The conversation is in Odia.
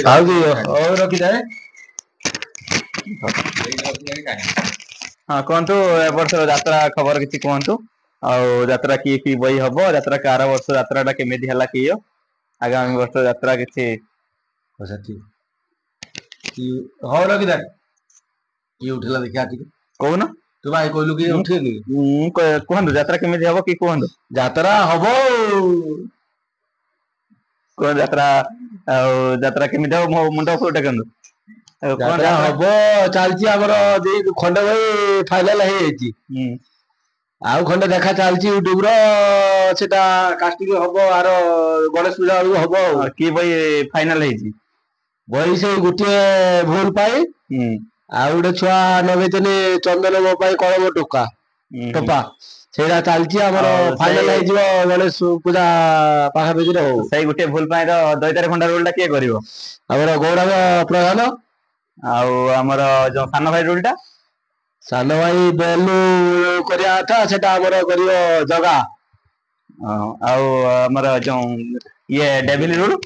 ଆଉ କି ହଉ ରଖିଥାଏ। ହଁ କୁହନ୍ତୁ ଏ ବର୍ଷ ଯାତ୍ରା ଖବର କିଛି କୁହନ୍ତୁ। ଆଉ ଯାତ୍ରା କି ବହି ହବ ଯାତ୍ରା ଆର ବର୍ଷ ଯାତ୍ରା ଟା କେମିତି ହେଲା କିଏ ଆଗାମୀ ବର୍ଷ ଯାତ୍ରା କିଛି ହଉ ରଖିଥା କିଏ ଉଠିଲା ଦେଖିବା ଟିକେ କହୁନ ତୁ ଭାଇ କହିଲୁ କିଏ ଉଠିଲେ କୁହନ୍ତୁ ଯାତ୍ରା କେମିତି ହବ କି କୁହନ୍ତୁ ଯାତ୍ରା ହବ କୁହ ଯାତ୍ରା ଆଉ ଯାତ୍ରା କେମିତି ହବ ମୋ ମୁଣ୍ଡ ଉପରୁ ଟେକନ୍ତୁ। ଯାତ୍ରା ହବ ଚାଲିଛି ଆମର ଦି ଖଣ୍ଡ ଭାଇ ଫାଇନାଲ ହେଇଯାଇଛି। ଆଉ ଖଣ୍ଡେ ଦେଖା ଚାଲିଛି ୟୁଟ୍ୟୁବ ର ସେଟା କାଷ୍ଟିଙ୍ଗ ହବ ଆର ଗଣେଶ ପୂଜା ବେଳକୁ ହବ ଆଉ କି ବହି ଫାଇନାଲ ହେଇଛି ବହି ସେଇ ଗୋଟିଏ ଭୁଲ ପାଇଁ ଆଉ ଗୋଟେ ଛୁଆ ନଗେଇଛନ୍ତି ଚନ୍ଦନ ମୋ ପାଇଁ କଳମ ଟୋପା ସେଇଟା ଚାଲିଛି ଆମର ଫାଇନାଲ ହେଇଯିବ ଗଣେଶ ପୂଜା ପାଖାପାଖିରେ ହଉ ସେଇ ଗୋଟେ ଭୁଲ ପାଇଁ ତ ଦୈତାରୀ ଖଣ୍ଡା ରୋଲ ଟା କିଏ କରିବ ଆମର ଗୌରାଙ୍ଗ ପ୍ରଧାନ ଆଉ ଆମର ଯୋଉ ସାନ ଭାଇ ରୋଲ ଟା ସାନ ଭାଇ ବେଲୁ କରିବା କଥା ସେଟା ଆମର କରିବ ଜଗା ଆଉ ଆମର ଯୋଉ ଇଏ ଡେଭିଲ ରୋଲ